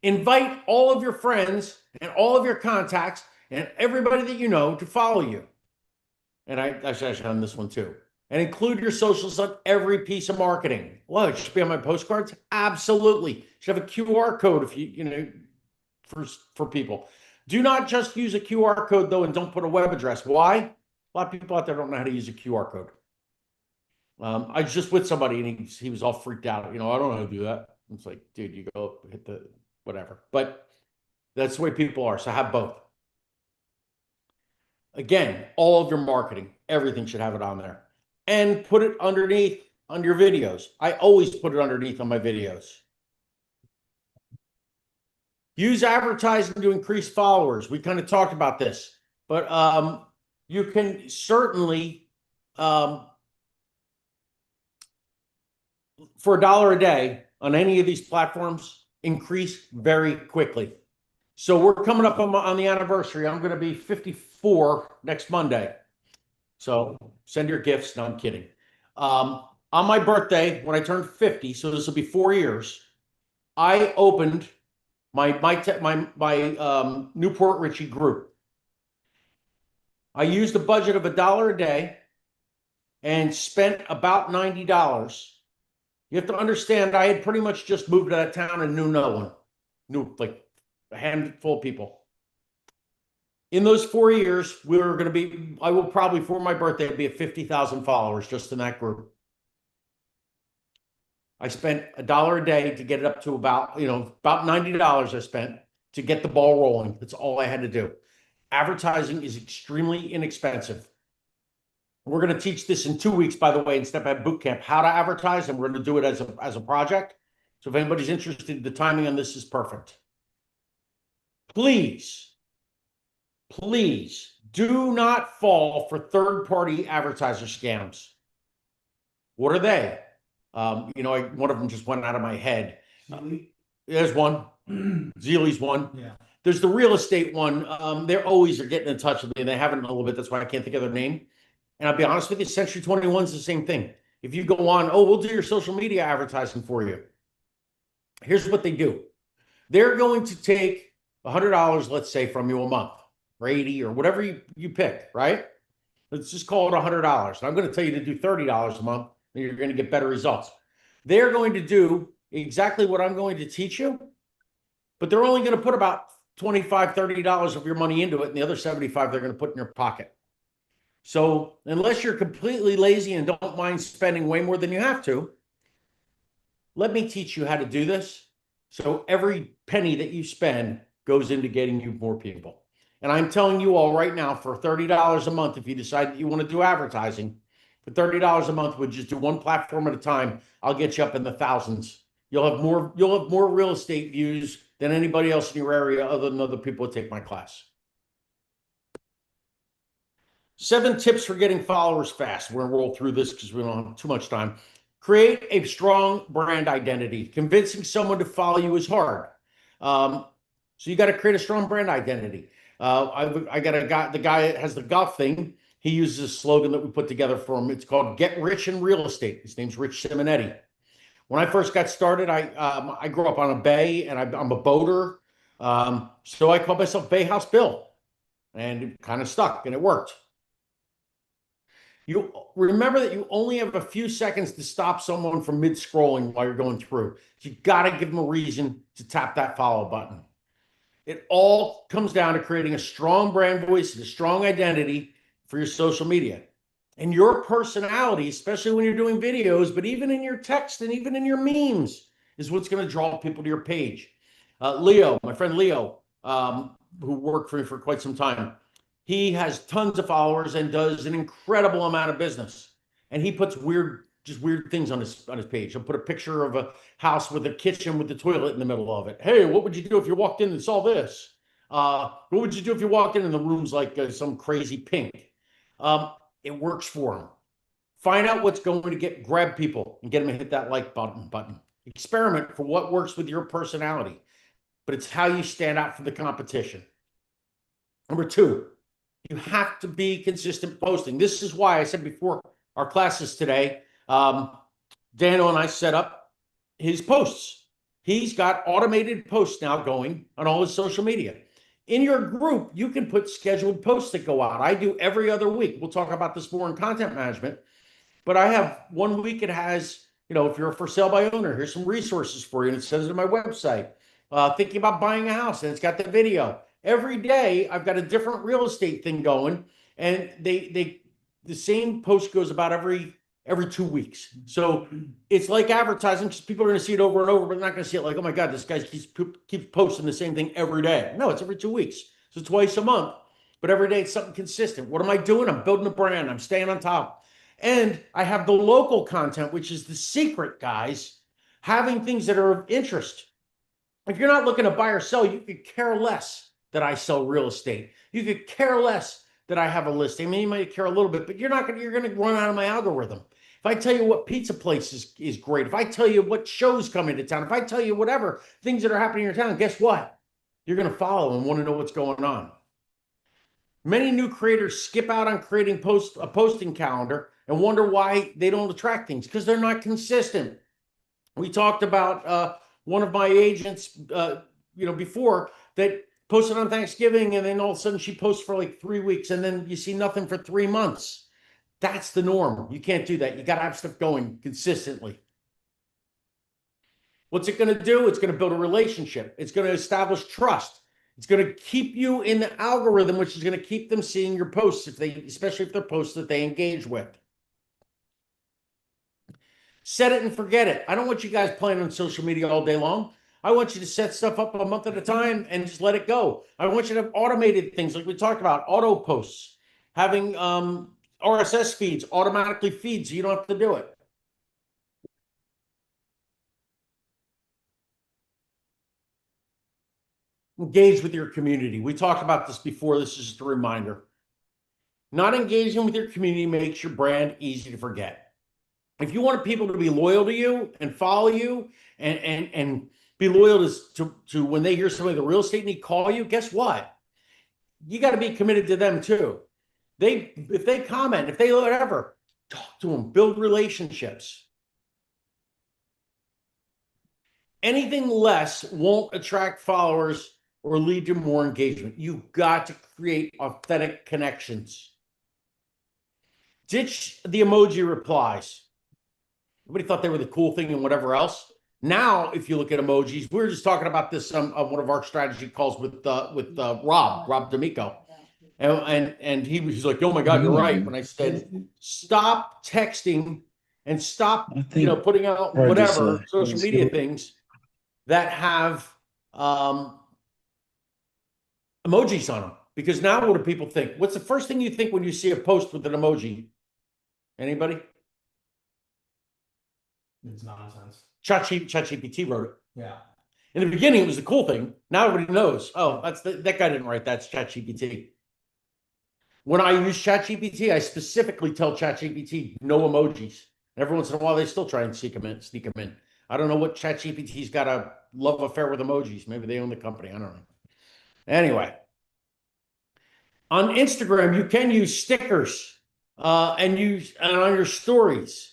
Invite all of your friends and all of your contacts and everybody that you know to follow you. And I should on this one too. And include your socials on every piece of marketing. Well, it should be on my postcards. Absolutely. You should have a QR code if for people. Do not just use a QR code, though, and don't put a web address. Why? A lot of people out there don't know how to use a QR code. I was just with somebody, and he was all freaked out. I don't know how to do that. It's like, dude, you go up, hit the whatever. But that's the way people are, so have both. Again, all of your marketing, everything should have it on there. And put it underneath on your videos. I always put it underneath on my videos. Use advertising to increase followers. We kind of talked about this, but you can certainly, for $1 a day on any of these platforms, increase very quickly. So we're coming up on the anniversary. I'm going to be 54 next Monday. So send your gifts. No, I'm kidding. On my birthday, when I turned 50, so this will be 4 years, I opened my Newport Richie group. I used a budget of $1 a day and spent about $90. You have to understand, I had pretty much just moved to that town and knew no one, knew like a handful of people. In those 4 years, I will probably for my birthday be at 50,000 followers just in that group. I spent $1 a day to get it up to about $90 I spent to get the ball rolling. That's all I had to do. Advertising is extremely inexpensive. We're going to teach this in 2 weeks, by the way, in Step Ahead Bootcamp, how to advertise, and we're going to do it as a project. So if anybody's interested, the timing on this is perfect. Please do not fall for third-party advertiser scams. What are they? One of them just went out of my head. There's one. Zeely's one. Yeah. There's the real estate one. They're always getting in touch with me. They haven't in a little bit. That's why I can't think of their name. And I'll be honest with you, Century 21 is the same thing. If you go on, we'll do your social media advertising for you. Here's what they do. They're going to take $100, let's say, from you a month, or 80, or whatever you pick, right? Let's just call it $100. And I'm going to tell you to do $30 a month, and you're going to get better results. They're going to do exactly what I'm going to teach you, but they're only going to put about $25, $30 of your money into it, and the other 75 they're going to put in your pocket. So unless you're completely lazy and don't mind spending way more than you have to, let me teach you how to do this. So every penny that you spend goes into getting you more people. And I'm telling you all right now, for $30 a month, if you decide that you want to do advertising, for $30 a month, we'll just do one platform at a time. I'll get you up in the thousands. You'll have more real estate views than anybody else in your area other than other people that take my class. 7 tips for getting followers fast. We're going to roll through this because we don't have too much time. Create a strong brand identity. Convincing someone to follow you is hard. So you got to create a strong brand identity. I got a guy, the guy that has the golf thing. He uses a slogan that we put together for him. It's called "Get Rich in Real Estate." His name's Rich Simonetti. When I first got started, I grew up on a bay, and I'm a boater. So I called myself Bay House Bill, and it kind of stuck, and it worked. You remember that you only have a few seconds to stop someone from mid scrolling while you're going through. So you got to give them a reason to tap that follow button. It all comes down to creating a strong brand voice and a strong identity for your social media. And your personality, especially when you're doing videos, but even in your text and even in your memes, is what's going to draw people to your page. Leo, my friend Leo, who worked for me for quite some time, he has tons of followers and does an incredible amount of business. And he puts just weird things on his page. He'll put a picture of a house with a kitchen with the toilet in the middle of it. Hey, what would you do if you walked in and saw this? What would you do if you walked in and the room's like some crazy pink? It works for him. Find out what's going to grab people and get them to hit that like button. Experiment for what works with your personality, but it's how you stand out from the competition. Number 2, you have to be consistent posting. This is why I said before our classes today, Daniel and I set up his posts. He's got automated posts now going on all his social media. In your group, you can put scheduled posts that go out. I do every other week. We'll talk about this more in content management, but I have one week it has, if you're a for sale by owner, here's some resources for you, and it says it on my website. Thinking about buying a house, and it's got the video. Every day, I've got a different real estate thing going, and the same post goes about every 2 weeks. So it's like advertising, because people are going to see it over and over, but they're not going to see it like, oh my God, this guy keeps posting the same thing every day. No, it's every 2 weeks. So twice a month, but every day it's something consistent. What am I doing? I'm building a brand. I'm staying on top. And I have the local content, which is the secret, guys, having things that are of interest. If you're not looking to buy or sell, you could care less that I sell real estate. You could care less that I have a listing. I mean, you might care a little bit, but you're going to run out of my algorithm. If I tell you what pizza place is great, if I tell you what shows come into town, if I tell you whatever things that are happening in your town, guess what? You're going to follow and want to know what's going on. Many new creators skip out on creating a posting calendar and wonder why they don't attract things, because they're not consistent. We talked about one of my agents, before, that posted on Thanksgiving, and then all of a sudden she posts for like 3 weeks, and then you see nothing for 3 months. That's the norm. You can't do that. You got to have stuff going consistently. What's it going to do? It's going to build a relationship. It's going to establish trust. It's going to keep you in the algorithm, which is going to keep them seeing your posts, especially if they're posts that they engage with. Set it and forget it. I don't want you guys playing on social media all day long. I want you to set stuff up a month at a time and just let it go. I want you to have automated things like we talked about, auto posts, having RSS feeds automatically feed so you don't have to do it. Engage with your community. We talked about this before. This is just a reminder. Not engaging with your community makes your brand easy to forget. If you want people to be loyal to you and follow you and be loyal to when they hear somebody in the real estate need call you, guess what? You got to be committed to them too. If they comment, if they whatever, talk to them, build relationships. Anything less won't attract followers or lead to more engagement. You've got to create authentic connections. Ditch the emoji replies. Everybody thought they were the cool thing and whatever else. Now, if you look at emojis, we were just talking about this on one of our strategy calls with Rob D'Amico, and he's like, "Oh my God, you're right." When I said, "Stop texting and stop, I think putting out hard to whatever say. social media things that have um, emojis on them," because now what do people think? What's the first thing you think when you see a post with an emoji? Anybody? It's nonsense. ChatGPT wrote it. Yeah. In the beginning, it was the cool thing. Now everybody knows. Oh, that guy didn't write that. It's ChatGPT. When I use ChatGPT, I specifically tell ChatGPT no emojis. Every once in a while, they still try and sneak them in. I don't know what ChatGPT's got a love affair with emojis. Maybe they own the company. I don't know. Anyway, on Instagram, you can use stickers and on your stories.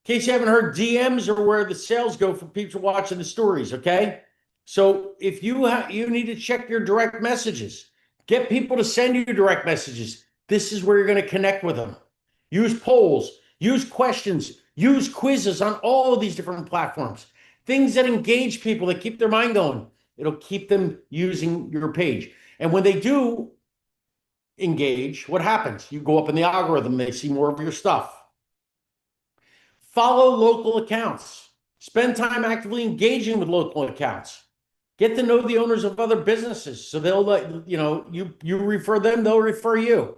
In case you haven't heard, DMs are where the sales go for people watching the stories, okay? So if you need to check your direct messages, get people to send you direct messages. This is where you're going to connect with them. Use polls, use questions, use quizzes on all of these different platforms. Things that engage people, that keep their mind going. It'll keep them using your page. And when they do engage, what happens? You go up in the algorithm, they see more of your stuff. Follow local accounts. Spend time actively engaging with local accounts. Get to know the owners of other businesses so they'll let you refer them, they'll refer you.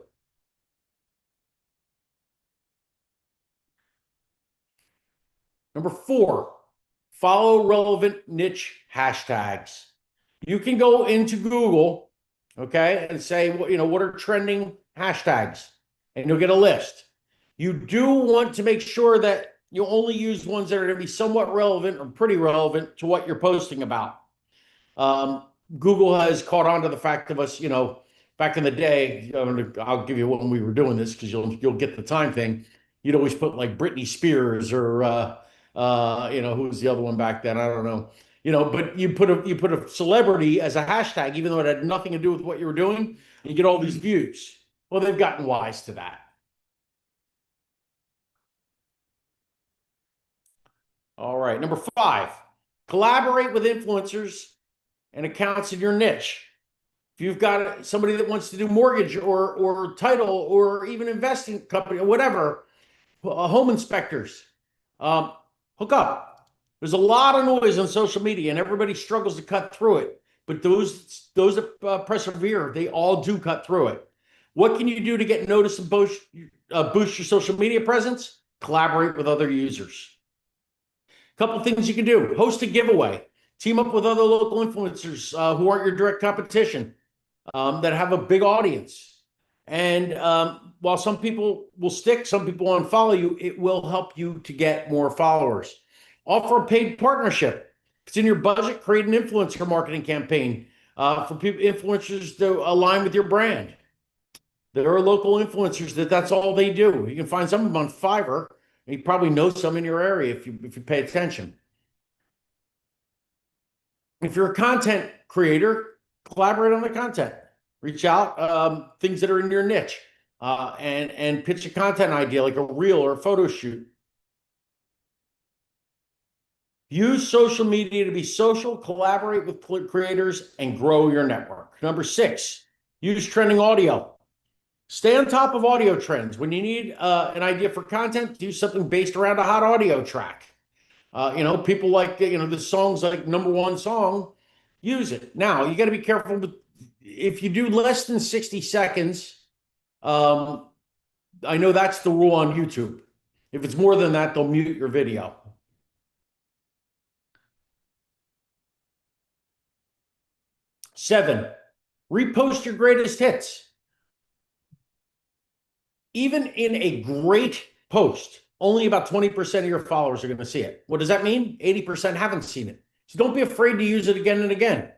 Number 4, follow relevant niche hashtags. You can go into Google, okay, and say, what are trending hashtags? And you'll get a list. You do want to make sure that you only use ones that are going to be somewhat relevant or pretty relevant to what you're posting about. Google has caught on to the fact of us, back in the day. I'll give you when we were doing this because you'll get the time thing. You'd always put like Britney Spears or who was the other one back then? I don't know. But you put a celebrity as a hashtag, even though it had nothing to do with what you were doing, and you get all these views. Well, they've gotten wise to that. All right, number 5, collaborate with influencers and accounts in your niche. If you've got somebody that wants to do mortgage or title or even investing company or whatever, home inspectors, hook up. There's a lot of noise on social media, and everybody struggles to cut through it. But those that persevere, they all do cut through it. What can you do to get noticed and boost your social media presence? Collaborate with other users. A couple things you can do: host a giveaway. Team up with other local influencers who aren't your direct competition, that have a big audience. And while some people will stick, some people want to follow you, it will help you to get more followers. Offer a paid partnership. If it's in your budget, create an influencer marketing campaign for influencers to align with your brand. There are local influencers that's all they do. You can find some of them on Fiverr. You probably know some in your area if you pay attention. If you're a content creator, collaborate on the content. Reach out, things that are in your niche, and pitch a content idea like a reel or a photo shoot. Use social media to be social, collaborate with creators, and grow your network. Number 6, use trending audio. Stay on top of audio trends. When you need an idea for content, do something based around a hot audio track. People like, the songs like number 1 song, use it. Now, you got to be careful with, if you do less than 60 seconds, I know that's the rule on YouTube. If it's more than that, they'll mute your video. 7, repost your greatest hits. Even in a great post, only about 20% of your followers are going to see it. What does that mean? 80% haven't seen it. So don't be afraid to use it again and again.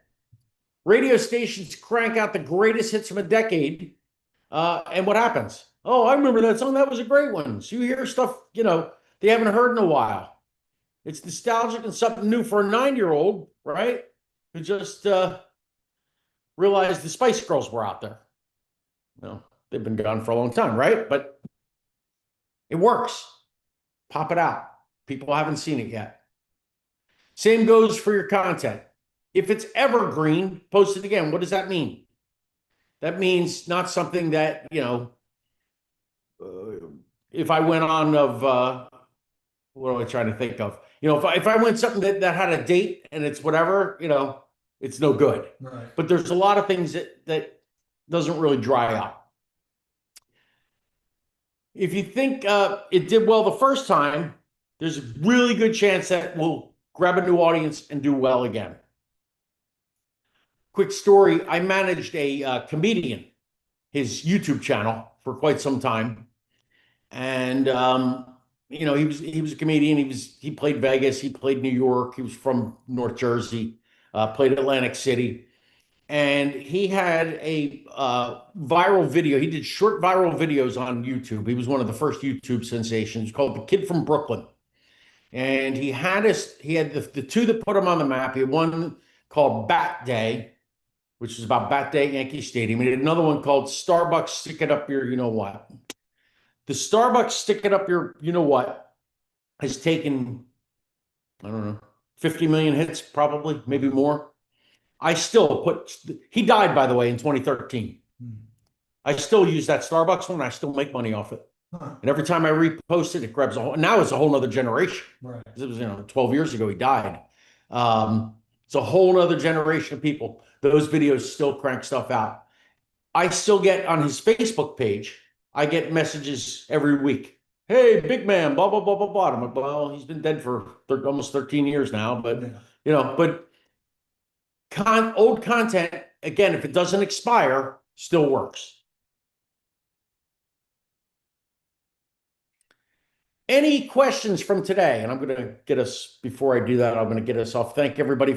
Radio stations crank out the greatest hits from a decade. And what happens? Oh, I remember that song. That was a great one. So you hear stuff, they haven't heard in a while. It's nostalgic and something new for a 9-year-old, right? Who just realized the Spice Girls were out there. They've been gone for a long time, right? But it works. Pop it out. People haven't seen it yet. Same goes for your content. If it's evergreen, post it again. What does that mean? That means not something that, uh, if I went on of, what am I trying to think of? If I went something that had a date and it's whatever, it's no good. Right. But there's a lot of things that doesn't really dry up. If you think it did well the first time, there's a really good chance that we'll grab a new audience and do well again. Quick story, I managed a comedian, his YouTube channel for quite some time. And he was a comedian. He played Vegas, he played New York, he was from North Jersey, played Atlantic City. And he had a viral video. He did short viral videos on YouTube. He was one of the first YouTube sensations called The Kid from Brooklyn. And he had the two that put him on the map. He had one called Bat Day, which is about Bat Day at Yankee Stadium. He had another one called Starbucks Stick It Up Your You Know What. The Starbucks Stick It Up Your You Know What has taken, I don't know, 50 million hits, probably, maybe more. He died, by the way, in 2013. I still use that Starbucks one. I still make money off it. Huh. And every time I repost it, it grabs now it's a whole nother generation. Right. It was, 12 years ago, he died. It's a whole nother generation of people. Those videos still crank stuff out. I still get on his Facebook page, I get messages every week. Hey, big man, blah, blah, blah, blah, blah. I'm like, well, he's been dead for almost 13 years now, but, but old content, again, if it doesn't expire, still works. Any questions from today? And I'm going to get us, before I do that, I'm going to get us off. Thank everybody